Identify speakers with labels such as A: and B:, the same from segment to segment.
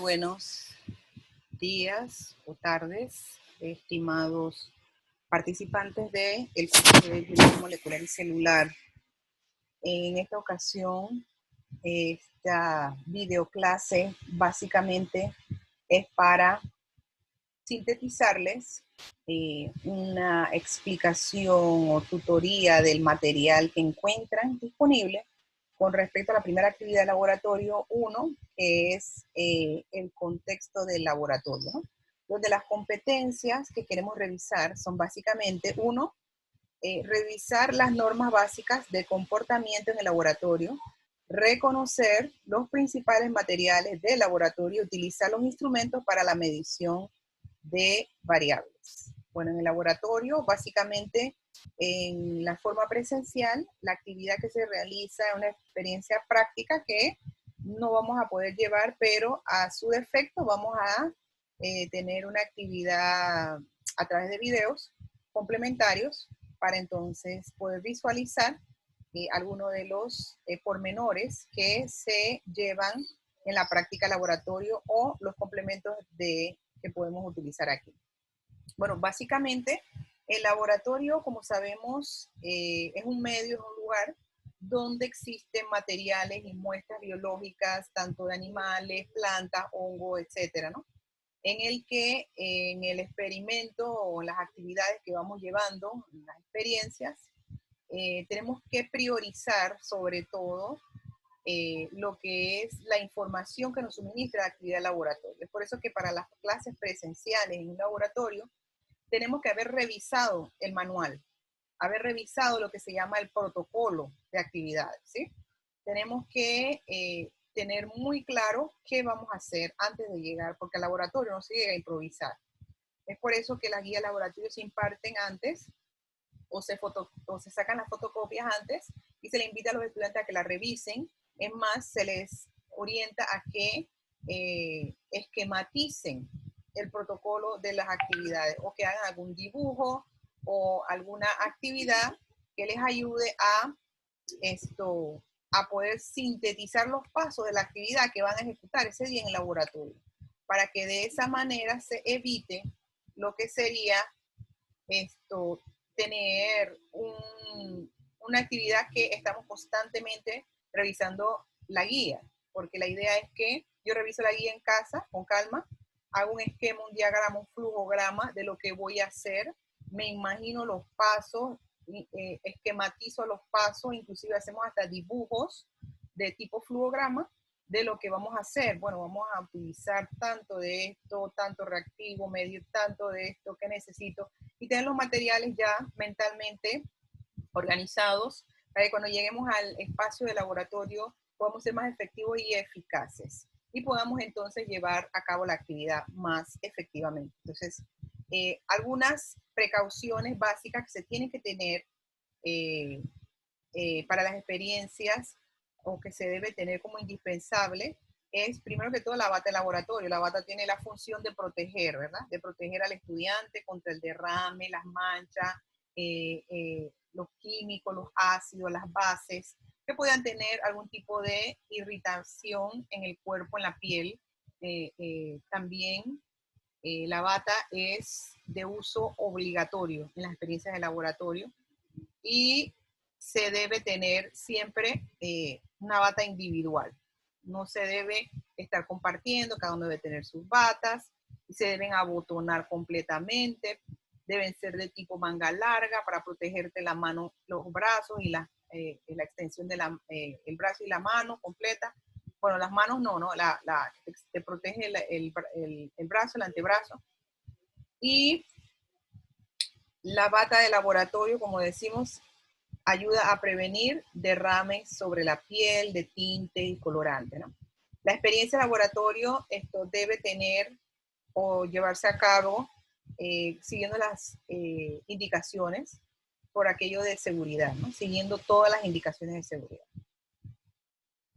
A: Buenos días o tardes, estimados participantes del curso de biología molecular y celular. En esta ocasión, esta videoclase básicamente es para sintetizarles una explicación o tutoría del material que encuentran disponible con respecto a la primera actividad de laboratorio 1, que es el contexto del laboratorio, ¿no? Donde las competencias que queremos revisar son básicamente, uno, revisar las normas básicas de comportamiento en el laboratorio, reconocer los principales materiales del laboratorio, utilizar los instrumentos para la medición de variables. Bueno, en el laboratorio, básicamente, en la forma presencial, la actividad que se realiza es una experiencia práctica que no vamos a poder llevar, pero a su defecto vamos a tener una actividad a través de videos complementarios para entonces poder visualizar algunos de los pormenores que se llevan en la práctica laboratorio o los complementos que podemos utilizar aquí. Bueno, básicamente el laboratorio, como sabemos, es un medio, es un lugar donde existen materiales y muestras biológicas, tanto de animales, plantas, hongos, etcétera, ¿no? En el que en el experimento o en las actividades que vamos llevando, en las experiencias, tenemos que priorizar sobre todo lo que es la información que nos suministra la actividad de laboratorio. Es por eso que para las clases presenciales en un laboratorio tenemos que haber revisado el manual, haber revisado lo que se llama el protocolo de actividades, ¿sí? Tenemos que tener muy claro qué vamos a hacer antes de llegar, porque al laboratorio no se llega a improvisar. Es por eso que las guías de laboratorio se imparten antes o se sacan las fotocopias antes y se le invita a los estudiantes a que la revisen. Es más, se les orienta a que esquematicen el protocolo de las actividades o que hagan algún dibujo o alguna actividad que les ayude a poder sintetizar los pasos de la actividad que van a ejecutar ese día en el laboratorio, para que de esa manera se evite lo que sería tener una actividad que estamos constantemente revisando la guía, porque la idea es que yo reviso la guía en casa con calma, hago un esquema, un diagrama, un flujograma de lo que voy a hacer, me imagino los pasos, esquematizo los pasos, inclusive hacemos hasta dibujos de tipo flujograma de lo que vamos a hacer. Bueno, vamos a utilizar tanto de esto, tanto reactivo, medir tanto de esto que necesito y tener los materiales ya mentalmente organizados para que cuando lleguemos al espacio de laboratorio podamos ser más efectivos y eficaces y podamos entonces llevar a cabo la actividad más efectivamente. Entonces, algunas precauciones básicas que se tienen que tener para las experiencias o que se debe tener como indispensable es, primero que todo, la bata de laboratorio. La bata tiene la función de proteger, ¿verdad? De proteger al estudiante contra el derrame, las manchas, los químicos, los ácidos, las bases, que puedan tener algún tipo de irritación en el cuerpo, en la piel. También la bata es de uso obligatorio en las experiencias de laboratorio y se debe tener siempre una bata individual. No se debe estar compartiendo, cada uno debe tener sus batas y se deben abotonar completamente. Deben ser de tipo manga larga para protegerte la mano, los brazos y la extensión del el brazo y la mano completa. Bueno, las manos no, ¿no? Te protege el brazo, el antebrazo. Y la bata de laboratorio, como decimos, ayuda a prevenir derrames sobre la piel de tinte y colorante, ¿no? La experiencia de laboratorio debe tener o llevarse a cabo siguiendo las indicaciones por aquello de seguridad, ¿no? Siguiendo todas las indicaciones de seguridad.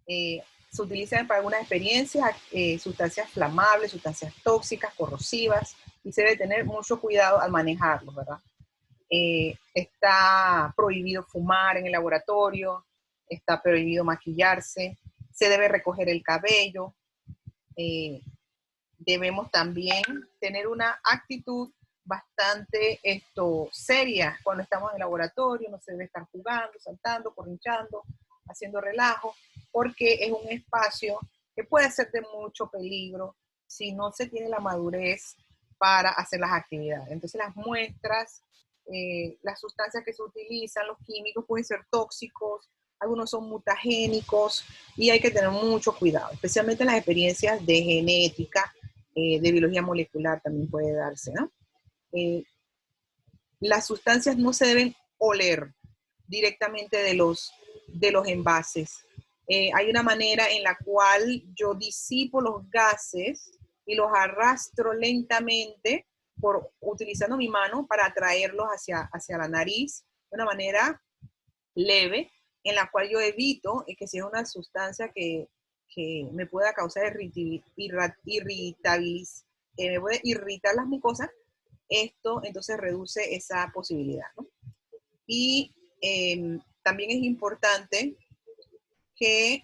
A: Se utilizan para algunas experiencias sustancias flamables, sustancias tóxicas, corrosivas, y se debe tener mucho cuidado al manejarlos, ¿verdad? Está prohibido fumar en el laboratorio, está prohibido maquillarse, se debe recoger el cabello, debemos también tener una actitud bastante seria cuando estamos en el laboratorio. No se debe estar jugando, saltando, corrinchando, haciendo relajo, porque es un espacio que puede ser de mucho peligro si no se tiene la madurez para hacer las actividades. Entonces las muestras, las sustancias que se utilizan, los químicos pueden ser tóxicos, algunos son mutagénicos y hay que tener mucho cuidado, especialmente en las experiencias de genética, de biología molecular también puede darse, ¿no? Las sustancias no se deben oler directamente de los envases. Hay una manera en la cual yo disipo los gases y los arrastro lentamente utilizando mi mano para atraerlos hacia la nariz de una manera leve, en la cual yo evito que si es una sustancia que me pueda causar me puede irritar las mucosas, esto entonces reduce esa posibilidad, ¿no? Y también es importante que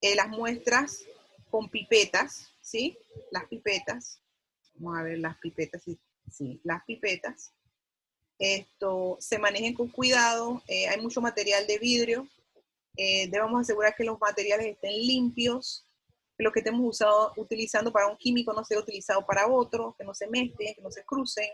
A: las muestras con pipetas, ¿sí? Las pipetas, vamos a ver las pipetas, sí, las pipetas, se manejen con cuidado, hay mucho material de vidrio, debemos asegurar que los materiales estén limpios, que lo que estemos utilizando para un químico no sea utilizado para otro, que no se mezclen, que no se crucen,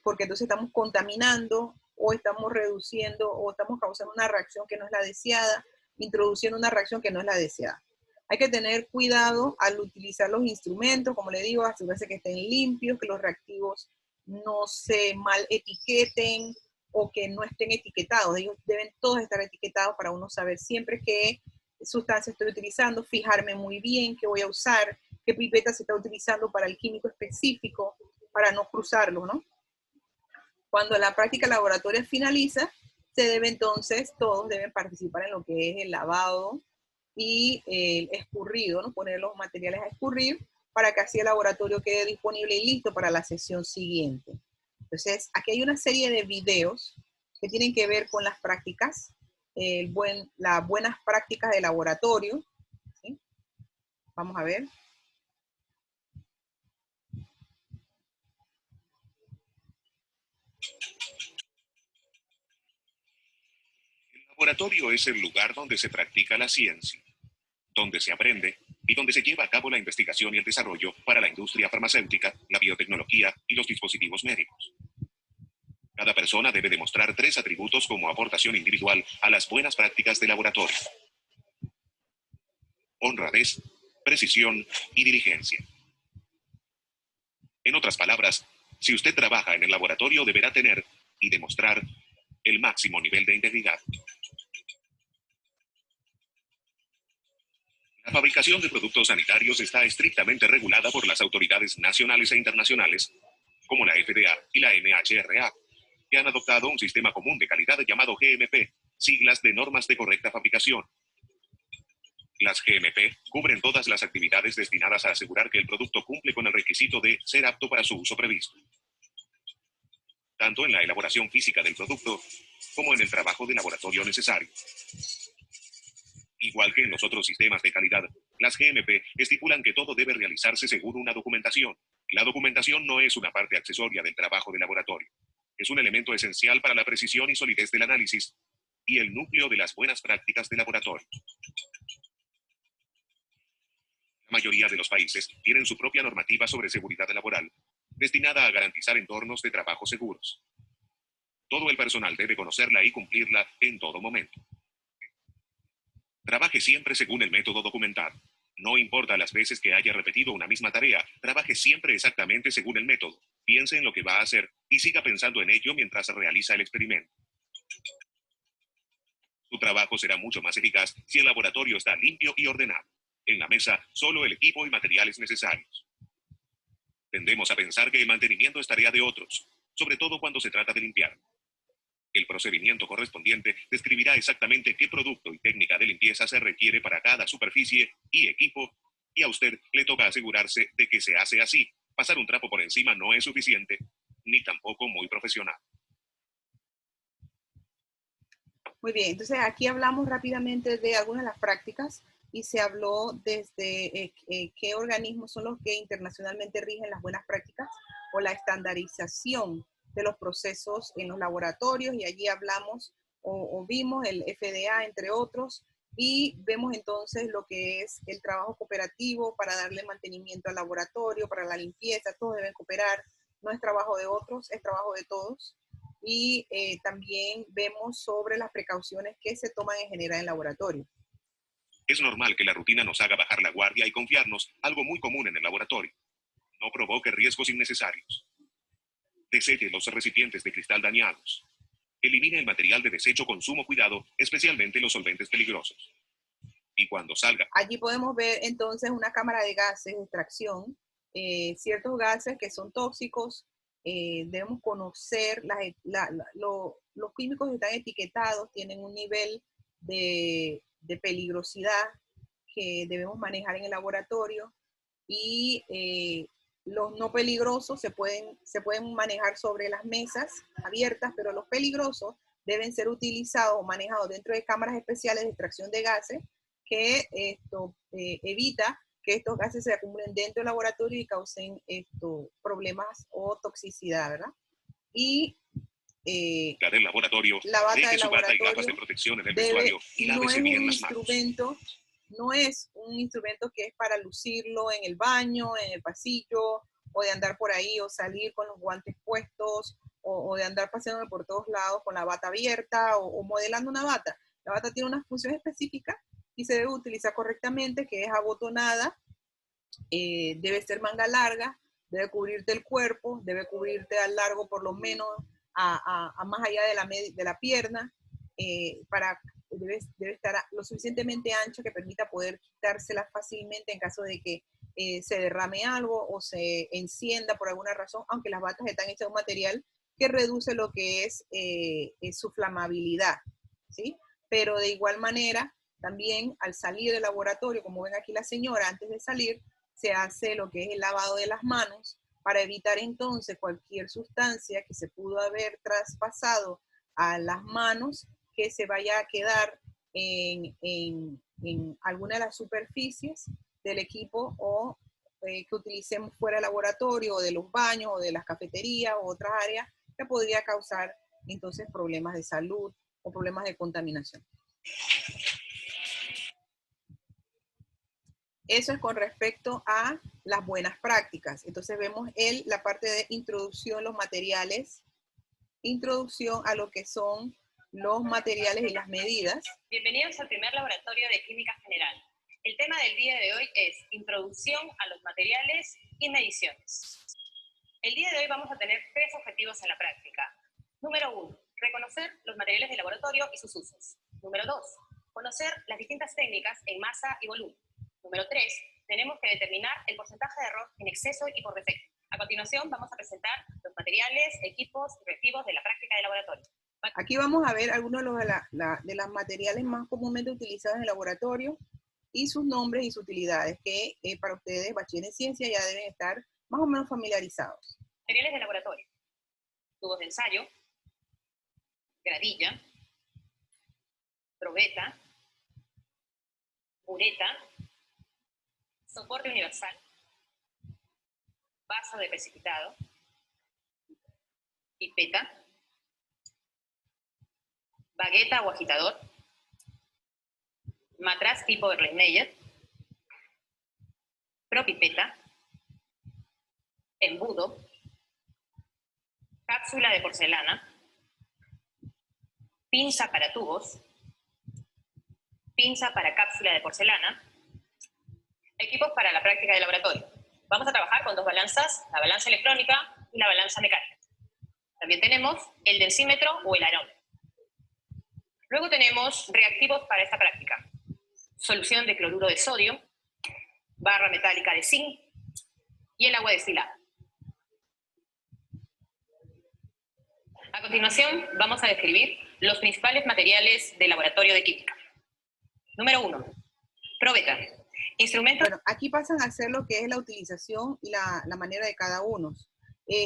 A: porque entonces estamos contaminando o estamos reduciendo o estamos causando una reacción que no es la deseada, introduciendo una reacción que no es la deseada. Hay que tener cuidado al utilizar los instrumentos, como le digo, asegurarse que estén limpios, que los reactivos no se mal etiqueten o que no estén etiquetados. Ellos deben todos estar etiquetados para uno saber siempre qué sustancia estoy utilizando, fijarme muy bien qué voy a usar, qué pipeta se está utilizando para el químico específico, para no cruzarlo, ¿no? Cuando la práctica laboratoria finaliza, todos deben participar en lo que es el lavado y el escurrido, ¿no? Poner los materiales a escurrir para que así el laboratorio quede disponible y listo para la sesión siguiente. Entonces, aquí hay una serie de videos que tienen que ver con las prácticas, las buenas prácticas de laboratorio, ¿sí? Vamos a ver.
B: El laboratorio es el lugar donde se practica la ciencia, donde se aprende y donde se lleva a cabo la investigación y el desarrollo para la industria farmacéutica, la biotecnología y los dispositivos médicos. Cada persona debe demostrar 3 atributos como aportación individual a las buenas prácticas de laboratorio: honradez, precisión y diligencia. En otras palabras, si usted trabaja en el laboratorio, deberá tener y demostrar el máximo nivel de integridad. La fabricación de productos sanitarios está estrictamente regulada por las autoridades nacionales e internacionales, como la FDA y la MHRA, que han adoptado un sistema común de calidad llamado GMP, siglas de normas de correcta fabricación. Las GMP cubren todas las actividades destinadas a asegurar que el producto cumple con el requisito de ser apto para su uso previsto, tanto en la elaboración física del producto como en el trabajo de laboratorio necesario. Igual que en los otros sistemas de calidad, las GMP estipulan que todo debe realizarse según una documentación. La documentación no es una parte accesoria del trabajo de laboratorio. Es un elemento esencial para la precisión y solidez del análisis y el núcleo de las buenas prácticas de laboratorio. La mayoría de los países tienen su propia normativa sobre seguridad laboral, destinada a garantizar entornos de trabajo seguros. Todo el personal debe conocerla y cumplirla en todo momento. Trabaje siempre según el método documentado. No importa las veces que haya repetido una misma tarea, trabaje siempre exactamente según el método. Piense en lo que va a hacer y siga pensando en ello mientras realiza el experimento. Su trabajo será mucho más eficaz si el laboratorio está limpio y ordenado. En la mesa, solo el equipo y materiales necesarios. Tendemos a pensar que el mantenimiento es tarea de otros, sobre todo cuando se trata de limpiar. El procedimiento correspondiente describirá exactamente qué producto y técnica de limpieza se requiere para cada superficie y equipo, y a usted le toca asegurarse de que se hace así. Pasar un trapo por encima no es suficiente, ni tampoco muy profesional.
A: Muy bien, entonces aquí hablamos rápidamente de algunas de las prácticas y se habló desde qué organismos son los que internacionalmente rigen las buenas prácticas o la estandarización de los procesos en los laboratorios, y allí hablamos o vimos el FDA, entre otros, y vemos entonces lo que es el trabajo cooperativo para darle mantenimiento al laboratorio, para la limpieza, todos deben cooperar, no es trabajo de otros, es trabajo de todos. Y también vemos sobre las precauciones que se toman en general en laboratorio.
B: Es normal que la rutina nos haga bajar la guardia y confiarnos, algo muy común en el laboratorio. No provoque riesgos innecesarios. Deselle los recipientes de cristal dañados. Elimine el material de desecho con sumo cuidado, especialmente los solventes peligrosos. Y cuando salga.
A: Allí podemos ver entonces una cámara de gases de extracción, ciertos gases que son tóxicos. Debemos conocer, los químicos que están etiquetados tienen un nivel de peligrosidad que debemos manejar en el laboratorio, y los no peligrosos se pueden manejar sobre las mesas abiertas, pero los peligrosos deben ser utilizados o manejados dentro de cámaras especiales de extracción de gases, que esto evita que estos gases se acumulen dentro del laboratorio y causen problemas o toxicidad, ¿verdad? Y
B: del laboratorio,
A: la bata
B: deje
A: del
B: su bata y
A: laboratorio
B: gafas de protección en el vestuario y lávese bien las manos.
A: No es un instrumento que es para lucirlo en el baño, en el pasillo, o de andar por ahí, o salir con los guantes puestos, o de andar paseando por todos lados con la bata abierta, o modelando una bata. La bata tiene una función específica y se debe utilizar correctamente, que es abotonada, debe ser manga larga, debe cubrirte el cuerpo, debe cubrirte al largo por lo menos a más allá de la pierna, debe estar lo suficientemente ancho que permita poder quitársela fácilmente en caso de que se derrame algo o se encienda por alguna razón, aunque las batas están hechas de un material que reduce lo que es su flamabilidad, ¿sí? Pero de igual manera, también al salir del laboratorio, como ven aquí la señora, antes de salir, se hace lo que es el lavado de las manos para evitar entonces cualquier sustancia que se pudo haber traspasado a las manos que se vaya a quedar en alguna de las superficies del equipo, o que utilicemos fuera del laboratorio, o de los baños, o de las cafeterías, o otras áreas que podría causar entonces problemas de salud o problemas de contaminación. Eso es con respecto a las buenas prácticas. Entonces vemos la parte de introducción a los materiales, introducción a lo que son los materiales y las medidas.
C: Bienvenidos al primer laboratorio de química general. El tema del día de hoy es introducción a los materiales y mediciones. El día de hoy vamos a tener 3 objetivos en la práctica. Número 1, reconocer los materiales de laboratorio y sus usos. Número 2, conocer las distintas técnicas en masa y volumen. Número 3, tenemos que determinar el porcentaje de error en exceso y por defecto. A continuación vamos a presentar los materiales, equipos y reactivos de la práctica de laboratorio.
A: Aquí vamos a ver algunos de los materiales más comúnmente utilizados en el laboratorio y sus nombres y sus utilidades, que para ustedes, bachiller en ciencia, ya deben estar más o menos familiarizados.
C: Materiales de laboratorio: tubos de ensayo, gravilla, probeta, bureta, soporte universal, vaso de precipitado, pipeta, bagueta o agitador, matraz tipo Erlenmeyer, propipeta, embudo, cápsula de porcelana, pinza para tubos, pinza para cápsula de porcelana, equipos para la práctica de laboratorio. Vamos a trabajar con 2 balanzas, la balanza electrónica y la balanza mecánica. También tenemos el densímetro o el arómetro. Luego tenemos reactivos para esta práctica: solución de cloruro de sodio, barra metálica de zinc y el agua destilada. A continuación vamos a describir los principales materiales de laboratorio de química. Número 1, probeta. Instrumentos.
A: Bueno, aquí pasan a hacer lo que es la utilización y la manera de cada uno.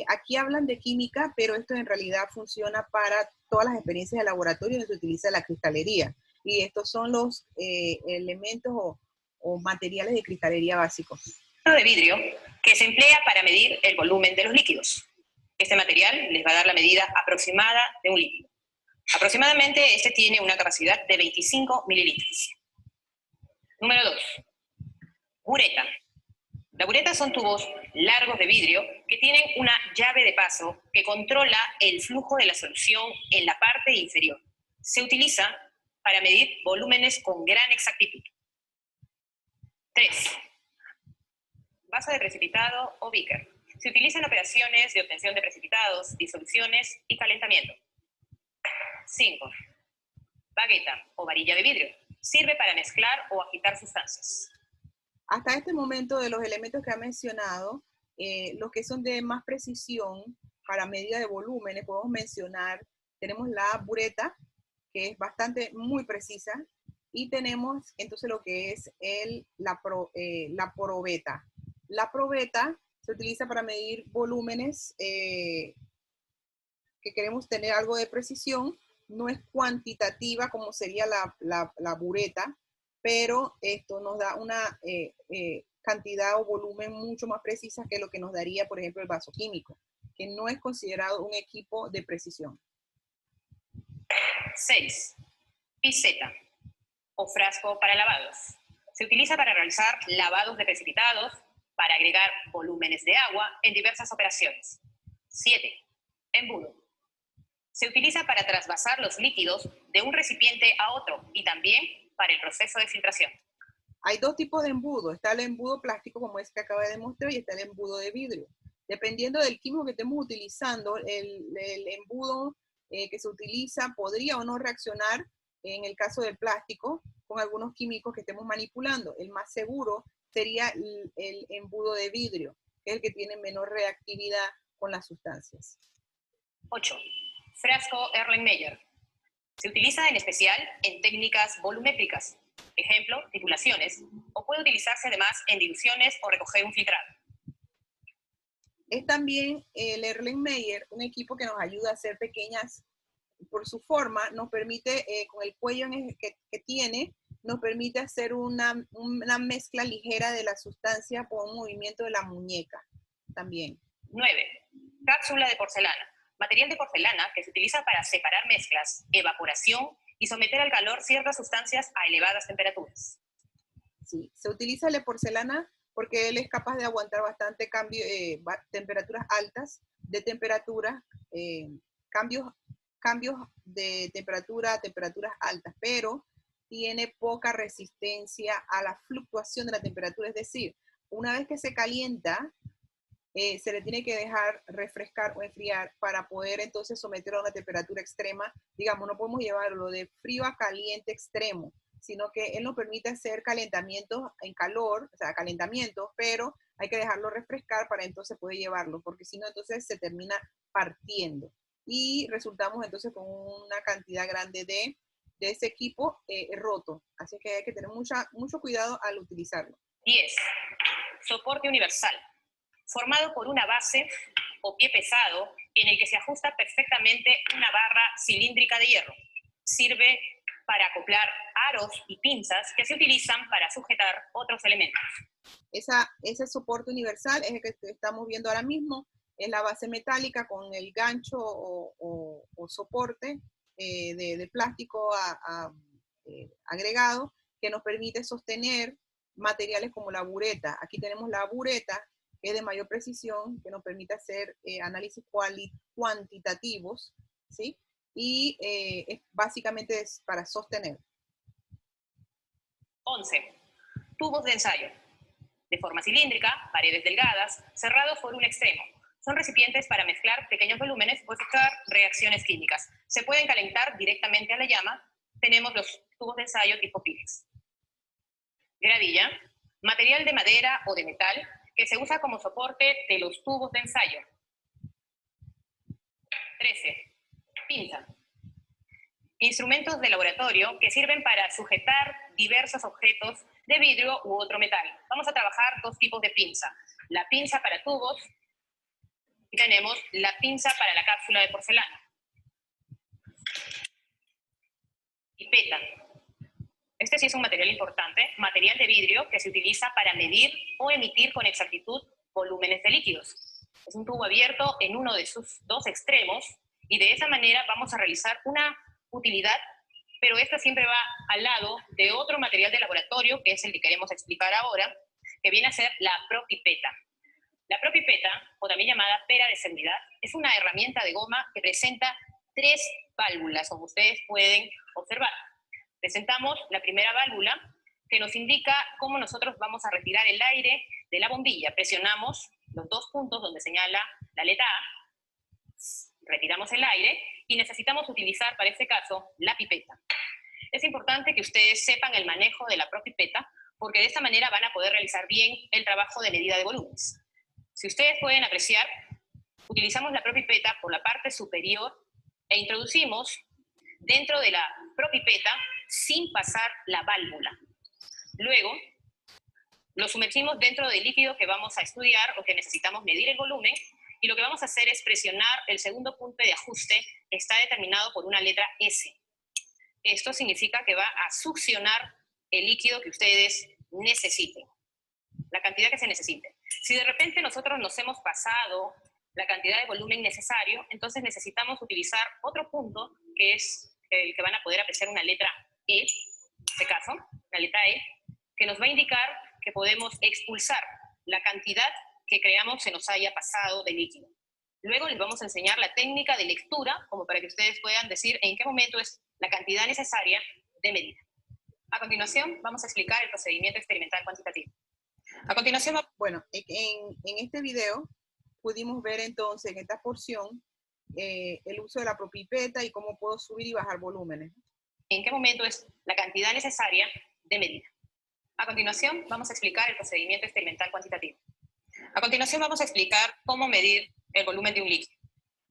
A: Aquí hablan de química, pero esto en realidad funciona para todas las experiencias de laboratorio donde se utiliza la cristalería. Y estos son los elementos o materiales de cristalería básicos.
C: De vidrio que se emplea para medir el volumen de los líquidos. Este material les va a dar la medida aproximada de un líquido. Aproximadamente este tiene una capacidad de 25 mililitros. Número 2. Bureta. La bureta son tubos largos de vidrio que tienen una llave de paso que controla el flujo de la solución en la parte inferior. Se utiliza para medir volúmenes con gran exactitud. 3. Vaso de precipitado o beaker. Se utiliza en operaciones de obtención de precipitados, disoluciones y calentamiento. 5. Bagueta o varilla de vidrio. Sirve para mezclar o agitar sustancias.
A: Hasta este momento, de los elementos que ha mencionado, los que son de más precisión para medida de volúmenes, podemos mencionar, tenemos la bureta, que es muy precisa, y tenemos entonces lo que es la probeta. La probeta se utiliza para medir volúmenes que queremos tener algo de precisión. No es cuantitativa como sería la bureta, pero esto nos da una cantidad o volumen mucho más precisa que lo que nos daría, por ejemplo, el vaso químico, que no es considerado un equipo de precisión.
C: 6. Piseta o frasco para lavados. Se utiliza para realizar lavados de precipitados, para agregar volúmenes de agua en diversas operaciones. 7. Embudo. Se utiliza para trasvasar los líquidos de un recipiente a otro y también para el proceso de filtración.
A: Hay dos tipos de embudo. Está el embudo plástico, como es que acaba de demostrar, y está el embudo de vidrio. Dependiendo del químico que estemos utilizando, el embudo que se utiliza podría o no reaccionar, en el caso del plástico, con algunos químicos que estemos manipulando. El más seguro sería el embudo de vidrio, que es el que tiene menor reactividad con las sustancias.
C: 8. Frasco Erlenmeyer. Se utiliza en especial en técnicas volumétricas, ejemplo, titulaciones, o puede utilizarse además en diluciones o recoger un filtrado.
A: Es también el Erlenmeyer, un equipo que nos ayuda a hacer pequeñas, por su forma, nos permite, con el cuello que tiene, nos permite hacer una mezcla ligera de la sustancia por un movimiento de la muñeca también.
C: 9. Cápsula de porcelana. Material de porcelana que se utiliza para separar mezclas, evaporación y someter al calor ciertas sustancias a elevadas temperaturas.
A: Sí, se utiliza la porcelana porque él es capaz de aguantar bastante temperaturas altas, de temperatura, cambios de temperatura a temperaturas altas, pero tiene poca resistencia a la fluctuación de la temperatura. Es decir, una vez que se calienta, se le tiene que dejar refrescar o enfriar para poder entonces someterlo a una temperatura extrema. Digamos, no podemos llevarlo de frío a caliente extremo, sino que él nos permite hacer calentamientos en calor, o sea, calentamientos, pero hay que dejarlo refrescar para entonces poder llevarlo, porque si no, entonces se termina partiendo. Y resultamos entonces con una cantidad grande de ese equipo roto. Así que hay que tener mucho cuidado al utilizarlo.
C: 10. Soporte universal. Formado por una base o pie pesado en el que se ajusta perfectamente una barra cilíndrica de hierro. Sirve para acoplar aros y pinzas que se utilizan para sujetar otros elementos.
A: Ese soporte universal es el que estamos viendo ahora mismo. Es la base metálica con el gancho o soporte de plástico agregado que nos permite sostener materiales como la bureta. Aquí tenemos la bureta, que es de mayor precisión, que nos permite hacer análisis cuantitativos, ¿sí? Y básicamente es para sostener.
C: 11. Tubos de ensayo. De forma cilíndrica, paredes delgadas, cerrados por un extremo. Son recipientes para mezclar pequeños volúmenes o efectuar reacciones químicas. Se pueden calentar directamente a la llama. Tenemos los tubos de ensayo tipo Pyrex. Gravilla. Material de madera o de metal que se usa como soporte de los tubos de ensayo. 13. Pinza. Instrumentos de laboratorio que sirven para sujetar diversos objetos de vidrio u otro metal. Vamos a trabajar dos tipos de pinza. La pinza para tubos y tenemos la pinza para la cápsula de porcelana. Pipeta. Este sí es un material importante, material de vidrio que se utiliza para medir o emitir con exactitud volúmenes de líquidos. Es un tubo abierto en uno de sus dos extremos y de esa manera vamos a realizar una utilidad, pero esta siempre va al lado de otro material de laboratorio, que es el que queremos explicar ahora, que viene a ser la propipeta. La propipeta, o también llamada pera de seguridad, es una herramienta de goma que presenta 3 válvulas, como ustedes pueden observar. Presentamos la primera válvula, que nos indica cómo nosotros vamos a retirar el aire de la bombilla. Presionamos los 2 puntos donde señala la letra A, retiramos el aire y necesitamos utilizar para este caso la pipeta. Es importante que ustedes sepan el manejo de la propipeta, porque de esta manera van a poder realizar bien el trabajo de medida de volúmenes. Si ustedes pueden apreciar, utilizamos la propipeta por la parte superior e introducimos dentro de la propipeta sin pasar la válvula. Luego, lo sumergimos dentro del líquido que vamos a estudiar o que necesitamos medir el volumen, y lo que vamos a hacer es presionar el segundo punto de ajuste, que está determinado por una letra S. Esto significa que va a succionar el líquido que ustedes necesiten, la cantidad que se necesite. Si de repente nosotros nos hemos pasado la cantidad de volumen necesario, entonces necesitamos utilizar otro punto, que es el que van a poder apreciar una letra E, en este caso, la letra E, que nos va a indicar que podemos expulsar la cantidad que creamos se nos haya pasado de líquido. Luego les vamos a enseñar la técnica de lectura, como para que ustedes puedan decir en qué momento es la cantidad necesaria de medida. A continuación, vamos a explicar el procedimiento experimental cuantitativo. A continuación,
A: bueno, en este video pudimos ver entonces en esta porción el uso de la propipeta y cómo puedo subir y bajar volúmenes.
C: ¿En qué momento es la cantidad necesaria de medida? A continuación, vamos a explicar el procedimiento experimental cuantitativo. A continuación, vamos a explicar cómo medir el volumen de un líquido.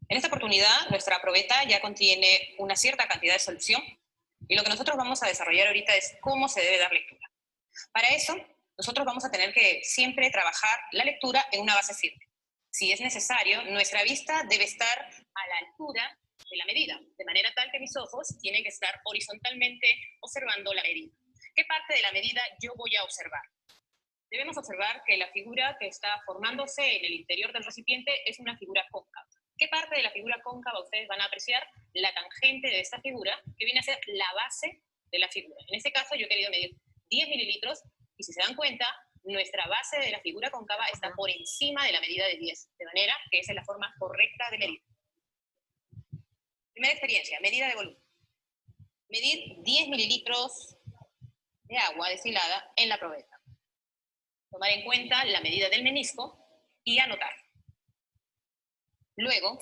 C: En esta oportunidad, nuestra probeta ya contiene una cierta cantidad de solución, y lo que nosotros vamos a desarrollar ahorita es cómo se debe dar lectura. Para eso, nosotros vamos a tener que siempre trabajar la lectura en una base firme. Si es necesario, nuestra vista debe estar a la altura de la medida, de manera tal que mis ojos tienen que estar horizontalmente observando la medida. ¿Qué parte de la medida yo voy a observar? Debemos observar que la figura que está formándose en el interior del recipiente es una figura cóncava. ¿Qué parte de la figura cóncava ustedes van a apreciar? La tangente de esta figura, que viene a ser la base de la figura. En este caso yo he querido medir 10 mililitros, y si se dan cuenta, nuestra base de la figura cóncava está por encima de la medida de 10, de manera que esa es la forma correcta de medir. Primera experiencia, medida de volumen. Medir 10 mililitros de agua destilada en la probeta. Tomar en cuenta la medida del menisco y anotar. Luego,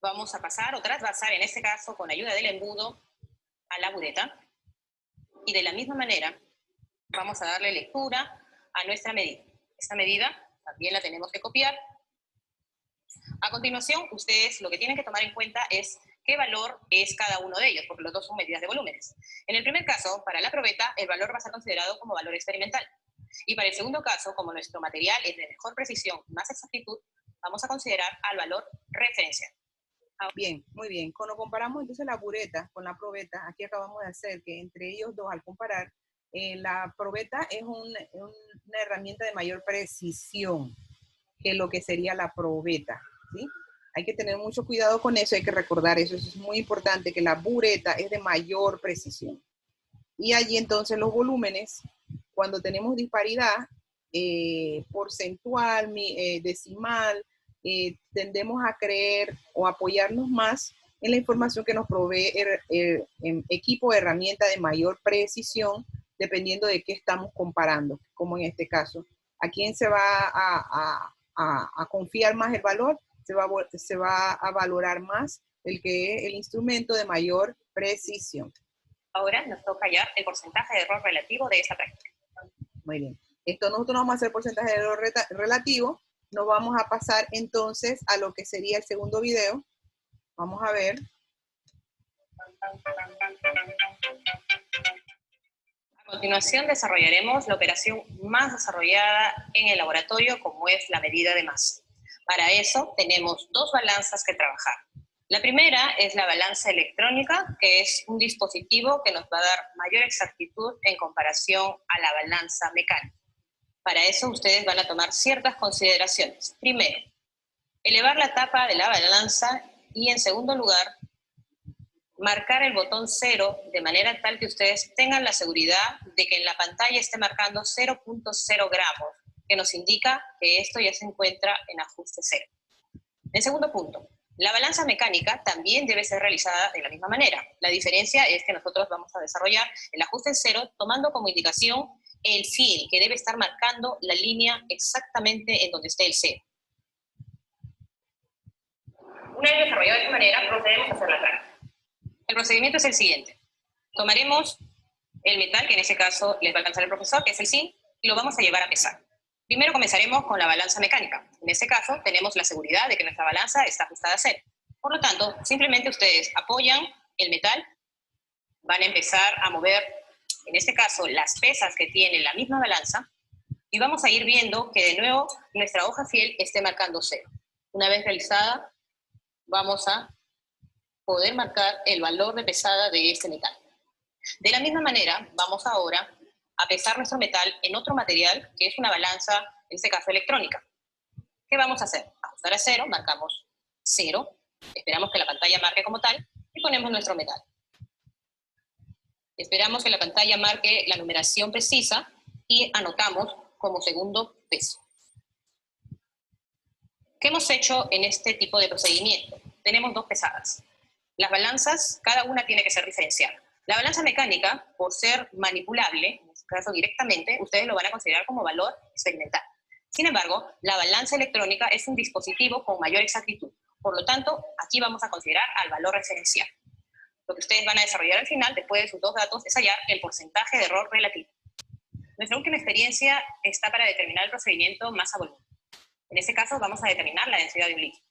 C: vamos a pasar o trasvasar, en este caso con ayuda del embudo, a la bureta. Y de la misma manera, vamos a darle lectura a nuestra medida. Esta medida también la tenemos que copiar. A continuación, ustedes lo que tienen que tomar en cuenta es qué valor es cada uno de ellos, porque los dos son medidas de volúmenes. En el primer caso, para la probeta, el valor va a ser considerado como valor experimental. Y para el segundo caso, como nuestro material es de mejor precisión y más exactitud, vamos a considerar al valor referencial.
A: Bien, muy bien. Cuando comparamos entonces la bureta con la probeta, aquí acabamos de hacer que entre ellos dos, al comparar, la probeta es una herramienta de mayor precisión que lo que sería la probeta, ¿sí? Hay que tener mucho cuidado con eso, hay que recordar eso, es muy importante, que la bureta es de mayor precisión. Y allí entonces los volúmenes, cuando tenemos disparidad porcentual, decimal, tendemos a creer o apoyarnos más en la información que nos provee el equipo de herramienta de mayor precisión, dependiendo de qué estamos comparando, como en este caso. ¿A quién se va a confiar más el valor? Se va a valorar más el que es el instrumento de mayor precisión.
C: Ahora nos toca hallar el porcentaje de error relativo de esta práctica.
A: Muy bien. Esto nosotros no vamos a hacer porcentaje de error relativo. Nos vamos a pasar entonces a lo que sería el segundo video. Vamos a ver.
C: A continuación desarrollaremos la operación más desarrollada en el laboratorio, como es la medida de masa. Para eso tenemos dos balanzas que trabajar. La primera es la balanza electrónica, que es un dispositivo que nos va a dar mayor exactitud en comparación a la balanza mecánica. Para eso ustedes van a tomar ciertas consideraciones. Primero, elevar la tapa de la balanza y en segundo lugar, marcar el botón 0 de manera tal que ustedes tengan la seguridad de que en la pantalla esté marcando 0.0 gramos, que nos indica que esto ya se encuentra en ajuste 0. En segundo punto, la balanza mecánica también debe ser realizada de la misma manera. La diferencia es que nosotros vamos a desarrollar el ajuste en 0 tomando como indicación el fin, que debe estar marcando la línea exactamente en donde esté el 0. Una vez desarrollado de esta manera, procedemos a hacer la práctica. El procedimiento es el siguiente. Tomaremos el metal, que en ese caso les va a alcanzar el profesor, que es el zinc, y lo vamos a llevar a pesar. Primero comenzaremos con la balanza mecánica. En este caso, tenemos la seguridad de que nuestra balanza está ajustada a 0. Por lo tanto, simplemente ustedes apoyan el metal, van a empezar a mover, en este caso, las pesas que tiene la misma balanza, y vamos a ir viendo que de nuevo nuestra hoja fiel esté marcando 0. Una vez realizada, vamos a poder marcar el valor de pesada de este metal. De la misma manera, vamos ahora a pesar nuestro metal en otro material, que es una balanza, en este caso electrónica. ¿Qué vamos a hacer? Ajustar a 0, marcamos 0, esperamos que la pantalla marque como tal, y ponemos nuestro metal. Esperamos que la pantalla marque la numeración precisa, y anotamos como segundo peso. ¿Qué hemos hecho en este tipo de procedimiento? Tenemos dos pesadas. Las balanzas, cada una tiene que ser diferenciada. La balanza mecánica, por ser manipulable, en este caso directamente, ustedes lo van a considerar como valor experimental. Sin embargo, la balanza electrónica es un dispositivo con mayor exactitud. Por lo tanto, aquí vamos a considerar al valor referencial. Lo que ustedes van a desarrollar al final, después de sus dos datos, es hallar el porcentaje de error relativo. Nuestra última experiencia está para determinar el procedimiento masa-volumen. En este caso, vamos a determinar la densidad de un líquido.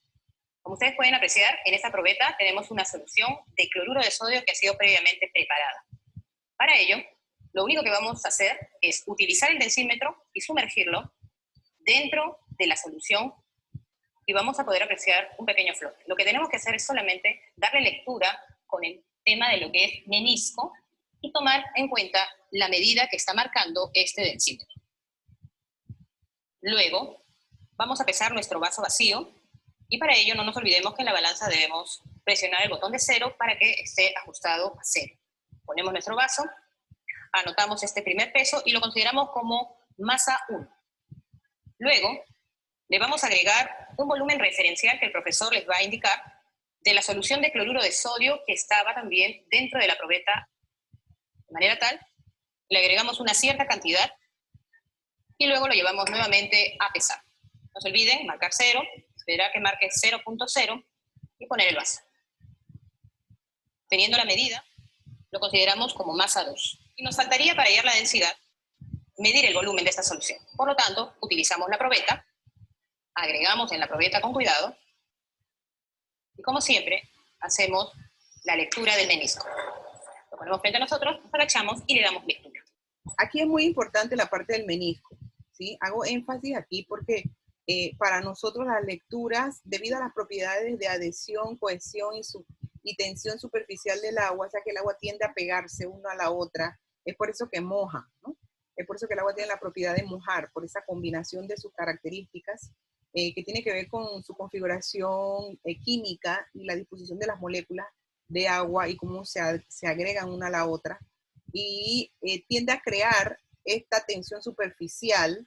C: Como ustedes pueden apreciar, en esta probeta tenemos una solución de cloruro de sodio que ha sido previamente preparada. Para ello, lo único que vamos a hacer es utilizar el densímetro y sumergirlo dentro de la solución y vamos a poder apreciar un pequeño flote. Lo que tenemos que hacer es solamente darle lectura con el tema de lo que es menisco y tomar en cuenta la medida que está marcando este densímetro. Luego, vamos a pesar nuestro vaso vacío. Y para ello no nos olvidemos que en la balanza debemos presionar el botón de 0 para que esté ajustado a 0. Ponemos nuestro vaso, anotamos este primer peso y lo consideramos como masa 1. Luego, le vamos a agregar un volumen referencial que el profesor les va a indicar de la solución de cloruro de sodio que estaba también dentro de la probeta. De manera tal, le agregamos una cierta cantidad y luego lo llevamos nuevamente a pesar. No se olviden, marcar 0, esperar que marque 0.0 y poner el vaso. Teniendo la medida, lo consideramos como masa 2. Y nos faltaría para hallar la densidad, medir el volumen de esta solución. Por lo tanto, utilizamos la probeta, agregamos en la probeta con cuidado, y como siempre, hacemos la lectura del menisco. Lo ponemos frente a nosotros, nos agachamos y le damos lectura.
A: Aquí es muy importante la parte del menisco, ¿sí? Hago énfasis aquí porque para nosotros las lecturas, debido a las propiedades de adhesión, cohesión y tensión superficial del agua, o sea que el agua tiende a pegarse una a la otra, es por eso que moja, ¿no? Es por eso que el agua tiene la propiedad de mojar, por esa combinación de sus características que tiene que ver con su configuración química y la disposición de las moléculas de agua y cómo se agregan una a la otra. Y tiende a crear esta tensión superficial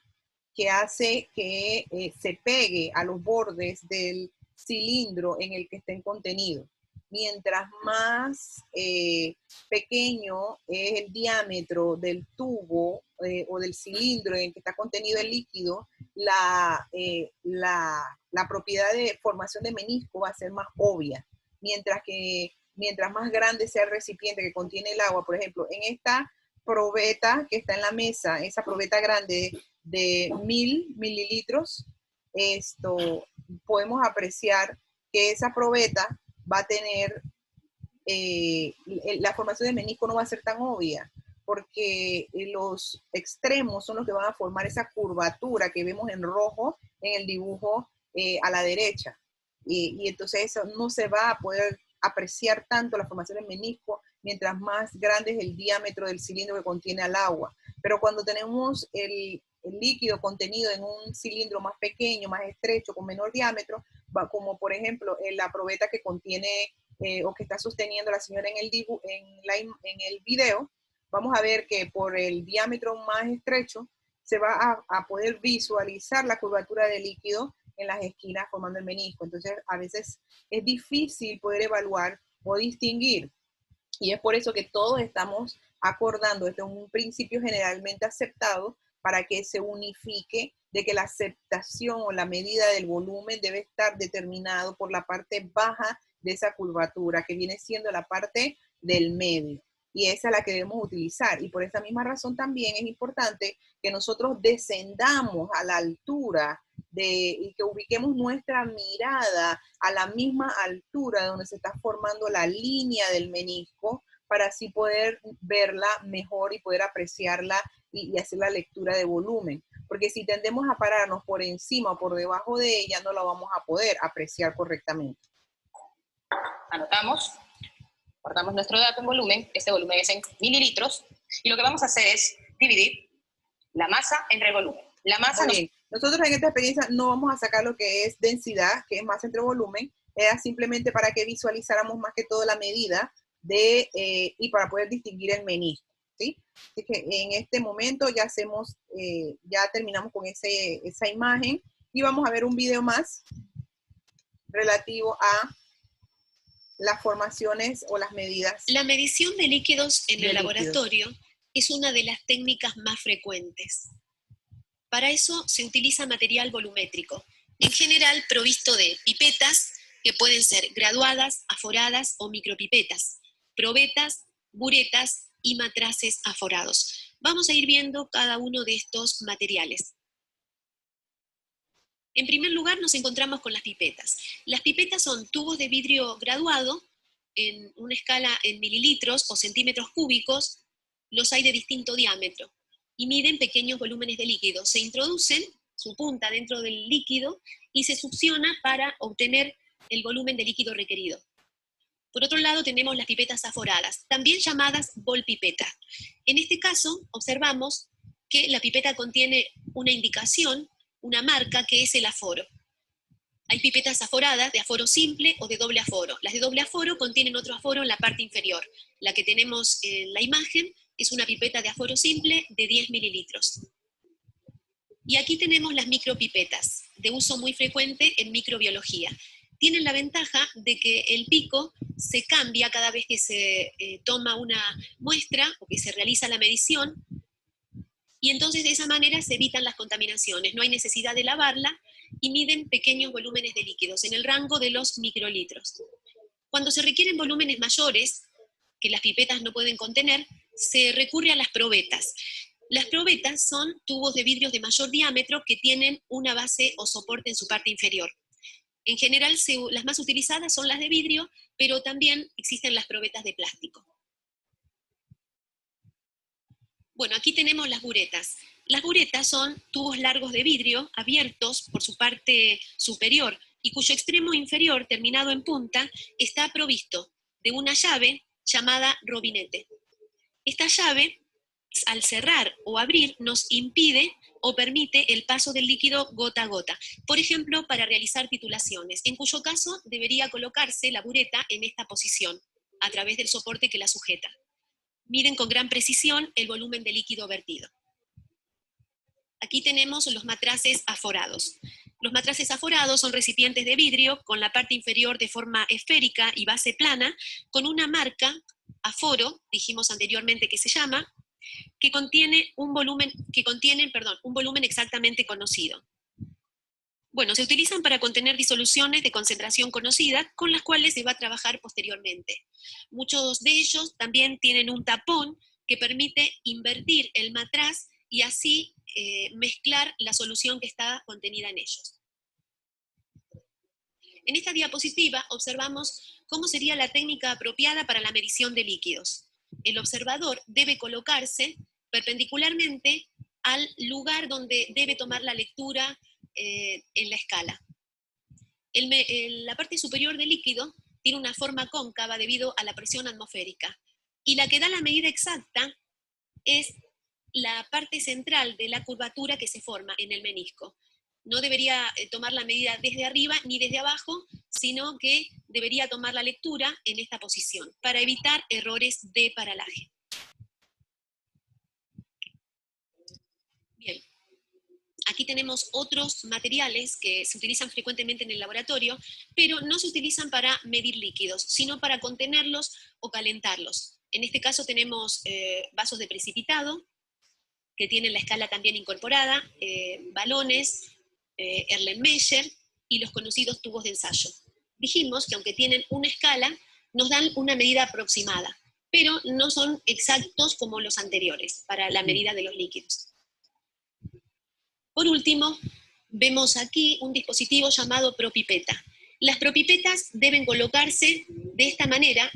A: que hace que se pegue a los bordes del cilindro en el que estén contenidos. Mientras más pequeño es el diámetro del tubo o del cilindro en el que está contenido el líquido, la propiedad de formación de menisco va a ser más obvia. Mientras más grande sea el recipiente que contiene el agua, por ejemplo, en esta probeta que está en la mesa, esa probeta grande de 1000 mililitros, podemos apreciar que esa probeta va a tener, la formación de menisco no va a ser tan obvia, porque los extremos son los que van a formar esa curvatura que vemos en rojo en el dibujo a la derecha. y entonces eso no se va a poder apreciar tanto la formación del menisco mientras más grande es el diámetro del cilindro que contiene al agua. Pero cuando tenemos el líquido contenido en un cilindro más pequeño, más estrecho, con menor diámetro, como por ejemplo la probeta que contiene o que está sosteniendo la señora en el video, vamos a ver que por el diámetro más estrecho se va a poder visualizar la curvatura del líquido en las esquinas formando el menisco. Entonces, a veces es difícil poder evaluar o distinguir. Y es por eso que todos estamos acordando, este es un principio generalmente aceptado, para que se unifique de que la aceptación o la medida del volumen debe estar determinado por la parte baja de esa curvatura, que viene siendo la parte del medio. Y esa es la que debemos utilizar. Y por esa misma razón también es importante que nosotros descendamos a la altura y que ubiquemos nuestra mirada a la misma altura donde se está formando la línea del menisco, para así poder verla mejor y poder apreciarla y hacer la lectura de volumen. Porque si tendemos a pararnos por encima o por debajo de ella, no la vamos a poder apreciar correctamente.
C: Anotamos, guardamos nuestro dato en volumen, este volumen es en mililitros, y lo que vamos a hacer es dividir la masa entre el volumen. La masa
A: nosotros en esta experiencia no vamos a sacar lo que es densidad, que es masa entre volumen, era simplemente para que visualizáramos más que todo la medida y para poder distinguir el menisco, ¿sí? Así que en este momento ya ya terminamos con esa imagen y vamos a ver un video más relativo a las formaciones o las medidas.
D: La medición de líquidos en el laboratorio es una de las técnicas más frecuentes. Para eso se utiliza material volumétrico, en general provisto de pipetas que pueden ser graduadas, aforadas o micropipetas, probetas, buretas y matraces aforados. Vamos a ir viendo cada uno de estos materiales. En primer lugar nos encontramos con las pipetas. Las pipetas son tubos de vidrio graduado en una escala en mililitros o centímetros cúbicos. Los hay de distinto diámetro y miden pequeños volúmenes de líquido. Se introducen su punta dentro del líquido y se succiona para obtener el volumen de líquido requerido. Por otro lado tenemos las pipetas aforadas, también llamadas bolpipeta. En este caso observamos que la pipeta contiene una indicación, una marca, que es el aforo. Hay pipetas aforadas de aforo simple o de doble aforo. Las de doble aforo contienen otro aforo en la parte inferior. La que tenemos en la imagen es una pipeta de aforo simple de 10 mililitros. Y aquí tenemos las micropipetas, de uso muy frecuente en microbiología. Tienen la ventaja de que el pico se cambia cada vez que se toma una muestra o que se realiza la medición, y entonces de esa manera se evitan las contaminaciones, no hay necesidad de lavarla y miden pequeños volúmenes de líquidos en el rango de los microlitros. Cuando se requieren volúmenes mayores, que las pipetas no pueden contener, se recurre a las probetas. Las probetas son tubos de vidrios de mayor diámetro que tienen una base o soporte en su parte inferior. En general, las más utilizadas son las de vidrio, pero también existen las probetas de plástico. Bueno, aquí tenemos las buretas. Las buretas son tubos largos de vidrio, abiertos por su parte superior, y cuyo extremo inferior, terminado en punta, está provisto de una llave llamada robinete. Esta llave, al cerrar o abrir, nos impide o permite el paso del líquido gota a gota. Por ejemplo, para realizar titulaciones, en cuyo caso debería colocarse la bureta en esta posición, a través del soporte que la sujeta. Miden con gran precisión el volumen de líquido vertido. Aquí tenemos los matraces aforados. Los matraces aforados son recipientes de vidrio con la parte inferior de forma esférica y base plana, con una marca, aforo, dijimos anteriormente que se llama, que contienen un volumen exactamente conocido. Bueno, se utilizan para contener disoluciones de concentración conocida con las cuales se va a trabajar posteriormente. Muchos de ellos también tienen un tapón que permite invertir el matraz y así mezclar la solución que está contenida en ellos. En esta diapositiva observamos cómo sería la técnica apropiada para la medición de líquidos. El observador debe colocarse perpendicularmente al lugar donde debe tomar la lectura en la escala. La parte superior del líquido tiene una forma cóncava debido a la presión atmosférica. Y la que da la medida exacta es la parte central de la curvatura que se forma en el menisco. No debería tomar la medida desde arriba ni desde abajo, sino que debería tomar la lectura en esta posición para evitar errores de paralaje. Bien. Aquí tenemos otros materiales que se utilizan frecuentemente en el laboratorio, pero no se utilizan para medir líquidos, sino para contenerlos o calentarlos. En este caso tenemos vasos de precipitado, que tienen la escala también incorporada, balones, Erlenmeyer y los conocidos tubos de ensayo. Dijimos que aunque tienen una escala, nos dan una medida aproximada, pero no son exactos como los anteriores para la medida de los líquidos. Por último, vemos aquí un dispositivo llamado propipeta. Las propipetas deben colocarse de esta manera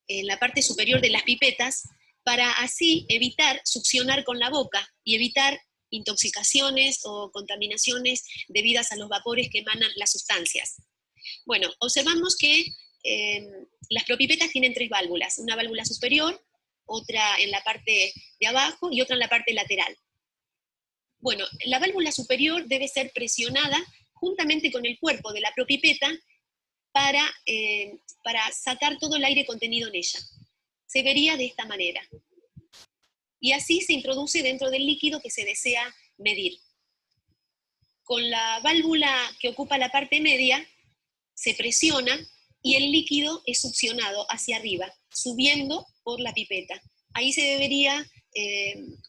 D: en la parte superior de las pipetas para así evitar succionar con la boca y evitar intoxicaciones o contaminaciones debidas a los vapores que emanan las sustancias. Bueno, observamos que las propipetas tienen 3 válvulas, una válvula superior, otra en la parte de abajo y otra en la parte lateral. Bueno, la válvula superior debe ser presionada juntamente con el cuerpo de la propipeta para sacar todo el aire contenido en ella. Se vería de esta manera. Y así se introduce dentro del líquido que se desea medir. Con la válvula que ocupa la parte media, se presiona y el líquido es succionado hacia arriba, subiendo por la pipeta. Ahí se debería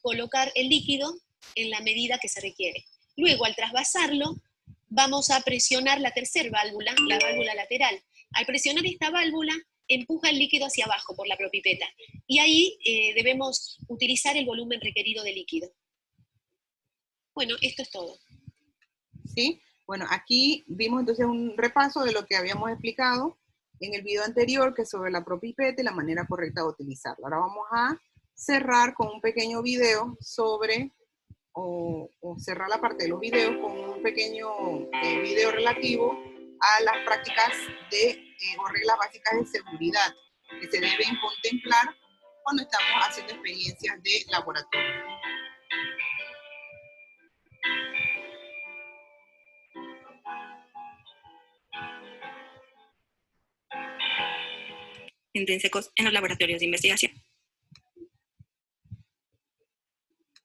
D: colocar el líquido en la medida que se requiere. Luego, al trasvasarlo, vamos a presionar la tercera válvula, la válvula lateral. Al presionar esta válvula, empuja el líquido hacia abajo por la propipeta. Y ahí debemos utilizar el volumen requerido de líquido. Bueno, esto es todo.
A: Sí, bueno, aquí vimos entonces un repaso de lo que habíamos explicado en el video anterior, que es sobre la propipeta y la manera correcta de utilizarla. Ahora vamos a cerrar con un pequeño video sobre, o cerrar la parte de los videos con un pequeño video relativo a las prácticas o reglas básicas de seguridad que se deben contemplar cuando estamos haciendo experiencias de laboratorio.
E: Intrínsecos en los laboratorios de investigación.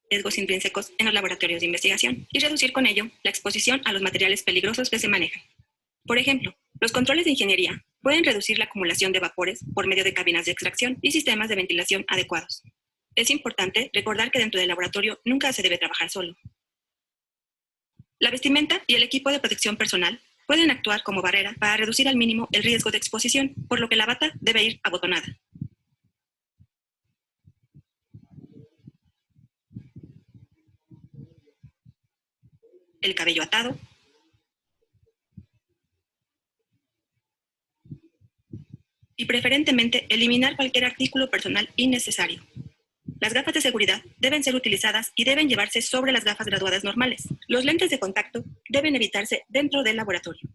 E: Riesgos intrínsecos en los laboratorios de investigación y reducir con ello la exposición a los materiales peligrosos que se manejan. Por ejemplo, los controles de ingeniería pueden reducir la acumulación de vapores por medio de cabinas de extracción y sistemas de ventilación adecuados. Es importante recordar que dentro del laboratorio nunca se debe trabajar solo. La vestimenta y el equipo de protección personal pueden actuar como barrera para reducir al mínimo el riesgo de exposición, por lo que la bata debe ir abotonada. El cabello atado. Y preferentemente eliminar cualquier artículo personal innecesario. Las gafas de seguridad deben ser utilizadas y deben llevarse sobre las gafas graduadas normales. Los lentes de contacto deben evitarse dentro del laboratorio.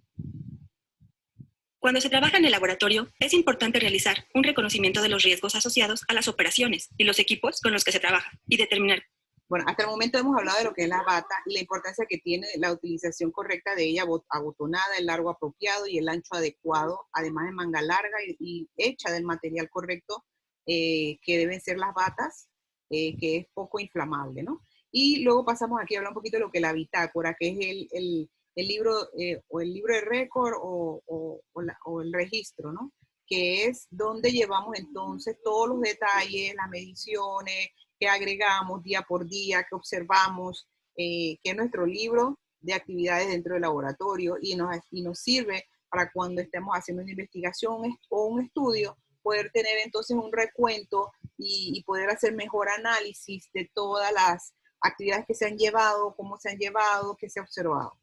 E: Cuando se trabaja en el laboratorio, es importante realizar un reconocimiento de los riesgos asociados a las operaciones y los equipos con los que se trabaja y determinar.
A: Bueno, hasta el momento hemos hablado de lo que es la bata y la importancia que tiene la utilización correcta de ella, abotonada, el largo apropiado y el ancho adecuado, además de manga larga y hecha del material correcto que deben ser las batas, que es poco inflamable, ¿no? Y luego pasamos aquí a hablar un poquito de lo que es la bitácora, que es el libro o el libro de récord o el registro, ¿no? Que es donde llevamos entonces todos los detalles, las mediciones, que agregamos día por día, que observamos, que es nuestro libro de actividades dentro del laboratorio y nos sirve para cuando estemos haciendo una investigación o un estudio, poder tener entonces un recuento y poder hacer mejor análisis de todas las actividades que se han llevado, cómo se han llevado, qué se ha observado.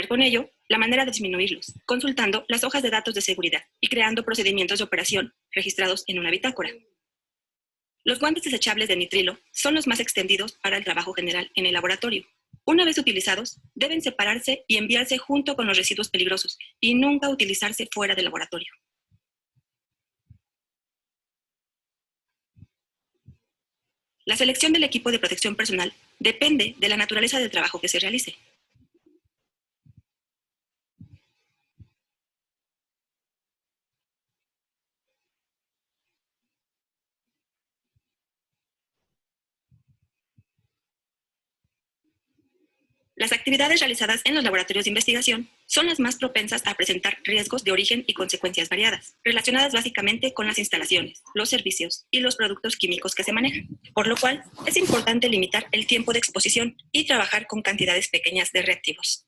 E: Con ello, la manera de disminuirlos, consultando las hojas de datos de seguridad y creando procedimientos de operación registrados en una bitácora. Los guantes desechables de nitrilo son los más extendidos para el trabajo general en el laboratorio. Una vez utilizados, deben separarse y enviarse junto con los residuos peligrosos y nunca utilizarse fuera del laboratorio. La selección del equipo de protección personal depende de la naturaleza del trabajo que se realice. Las actividades realizadas en los laboratorios de investigación son las más propensas a presentar riesgos de origen y consecuencias variadas, relacionadas básicamente con las instalaciones, los servicios y los productos químicos que se manejan, por lo cual es importante limitar el tiempo de exposición y trabajar con cantidades pequeñas de reactivos.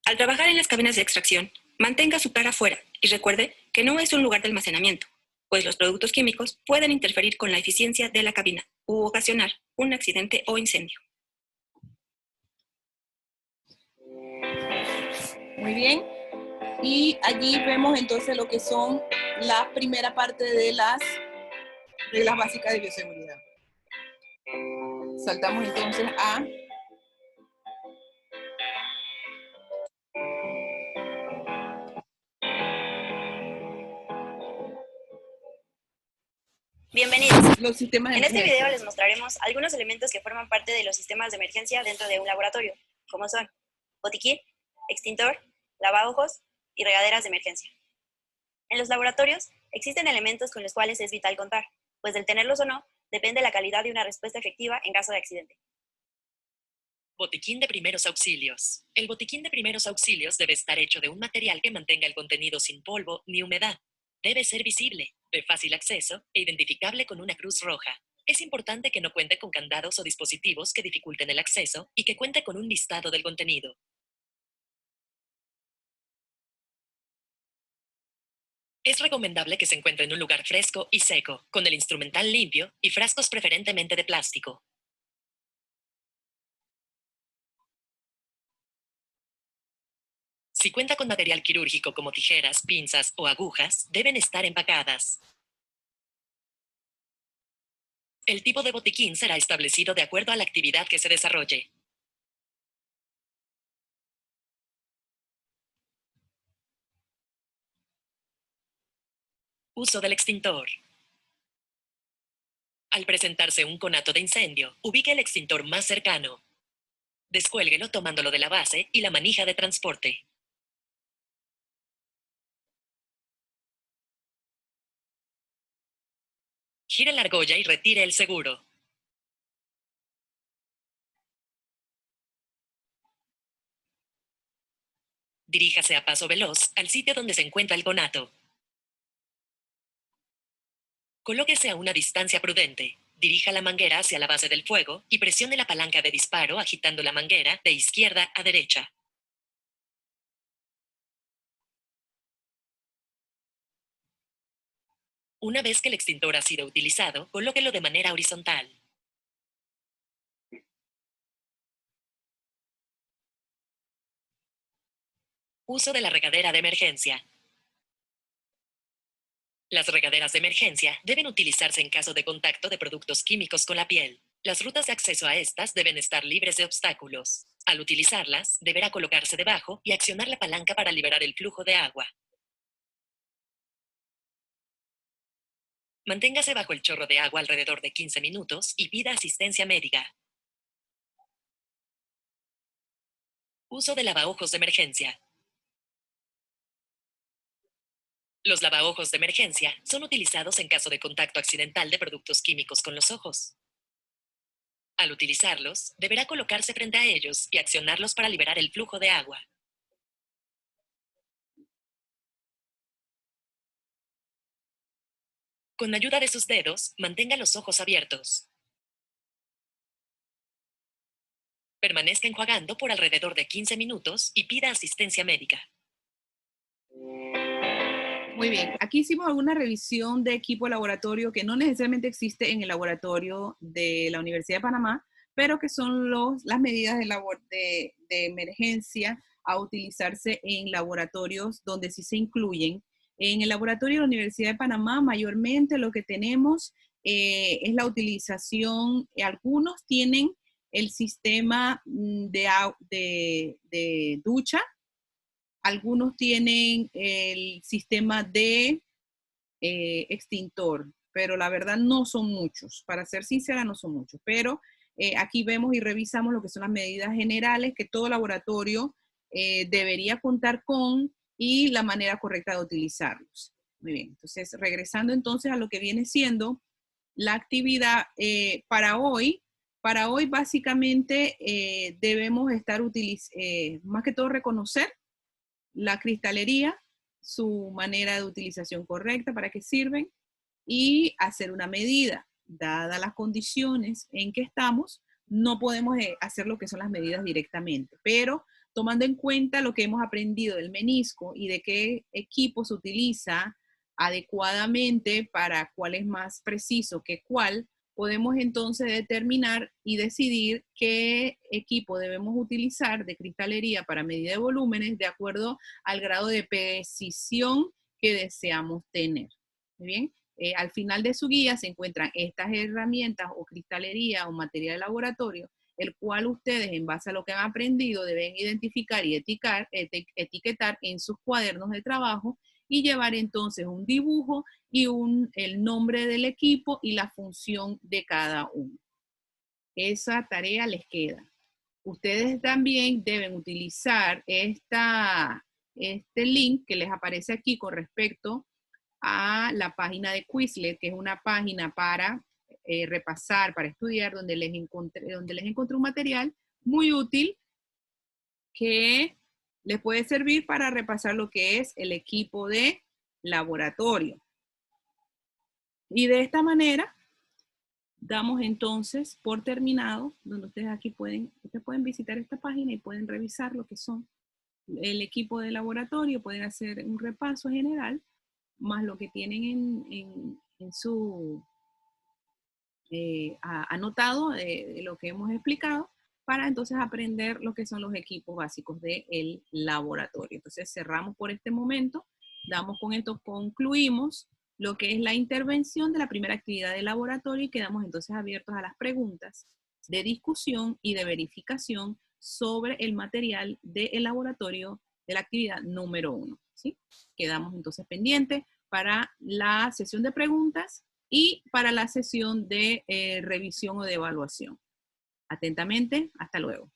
E: Al trabajar en las cabinas de extracción, mantenga su cara fuera y recuerde que no es un lugar de almacenamiento, pues los productos químicos pueden interferir con la eficiencia de la cabina u ocasionar un accidente o incendio.
F: Muy bien. Y allí vemos entonces lo que son la primera parte de las reglas básicas de bioseguridad. Saltamos entonces a...
G: Bienvenidos.
F: los sistemas de
G: En este
F: emergencia.
G: video les mostraremos algunos elementos que forman parte de los sistemas de emergencia dentro de un laboratorio, como son botiquín, extintor, lavaojos y regaderas de emergencia. En los laboratorios existen elementos con los cuales es vital contar, pues del tenerlos o no depende la calidad de una respuesta efectiva en caso de accidente.
H: Botiquín de primeros auxilios. El botiquín de primeros auxilios debe estar hecho de un material que mantenga el contenido sin polvo ni humedad. Debe ser visible, de fácil acceso e identificable con una cruz roja. Es importante que no cuente con candados o dispositivos que dificulten el acceso y que cuente con un listado del contenido. Es recomendable que se encuentre en un lugar fresco y seco, con el instrumental limpio y frascos preferentemente de plástico. Si cuenta con material quirúrgico como tijeras, pinzas o agujas, deben estar empacadas. El tipo de botiquín será establecido de acuerdo a la actividad que se desarrolle. Uso del extintor. Al presentarse un conato de incendio, ubique el extintor más cercano. Descuélguelo tomándolo de la base y la manija de transporte. Gire la argolla y retire el seguro. Diríjase a paso veloz al sitio donde se encuentra el conato. Colóquese a una distancia prudente. Dirija la manguera hacia la base del fuego y presione la palanca de disparo agitando la manguera de izquierda a derecha. Una vez que el extintor ha sido utilizado, colóquelo de manera horizontal. Uso de la regadera de emergencia. Las regaderas de emergencia deben utilizarse en caso de contacto de productos químicos con la piel. Las rutas de acceso a estas deben estar libres de obstáculos. Al utilizarlas, deberá colocarse debajo y accionar la palanca para liberar el flujo de agua. Manténgase bajo el chorro de agua alrededor de 15 minutos y pida asistencia médica. Uso de lavaojos de emergencia. Los lavaojos de emergencia son utilizados en caso de contacto accidental de productos químicos con los ojos. Al utilizarlos, deberá colocarse frente a ellos y accionarlos para liberar el flujo de agua. Con ayuda de sus dedos, mantenga los ojos abiertos. Permanezca enjuagando por alrededor de 15 minutos y pida asistencia médica.
F: Muy bien, aquí hicimos alguna revisión de equipo de laboratorio que no necesariamente existe en el laboratorio de la Universidad de Panamá, pero que son las medidas de emergencia a utilizarse en laboratorios donde sí se incluyen. En el laboratorio de la Universidad de Panamá, mayormente lo que tenemos es la utilización, algunos tienen el sistema de ducha, algunos tienen el sistema de extintor, pero la verdad no son muchos, para ser sincera no son muchos, pero aquí vemos y revisamos lo que son las medidas generales que todo laboratorio debería contar con y la manera correcta de utilizarlos. Muy bien, entonces regresando entonces a lo que viene siendo la actividad para hoy básicamente debemos estar más que todo reconocer la cristalería, su manera de utilización correcta, para qué sirven, y hacer una medida. Dadas las condiciones en que estamos, no podemos hacer lo que son las medidas directamente, pero tomando en cuenta lo que hemos aprendido del menisco y de qué equipo se utiliza adecuadamente para cuál es más preciso que cuál, podemos entonces determinar y decidir qué equipo debemos utilizar de cristalería para medida de volúmenes de acuerdo al grado de precisión que deseamos tener. Muy bien. Al final de su guía se encuentran estas herramientas o cristalería o material de laboratorio, el cual ustedes, en base a lo que han aprendido, deben identificar y etiquetar en sus cuadernos de trabajo y llevar entonces un dibujo y el nombre del equipo y la función de cada uno. Esa tarea les queda. Ustedes también deben utilizar este link que les aparece aquí con respecto a la página de Quizlet, que es una página para repasar, para estudiar, donde les encontré un material muy útil que les puede servir para repasar lo que es el equipo de laboratorio. Y de esta manera damos entonces por terminado, donde ustedes pueden visitar esta página y pueden revisar lo que son el equipo de laboratorio, pueden hacer un repaso general, más lo que tienen en su anotado de lo que hemos explicado, para entonces aprender lo que son los equipos básicos del laboratorio. Entonces cerramos por este momento, con esto concluimos lo que es la intervención de la primera actividad del laboratorio y quedamos entonces abiertos a las preguntas de discusión y de verificación sobre el material del laboratorio de la actividad número 1. ¿Sí? Quedamos entonces pendientes para la sesión de preguntas y para la sesión de revisión o de evaluación. Atentamente, hasta luego.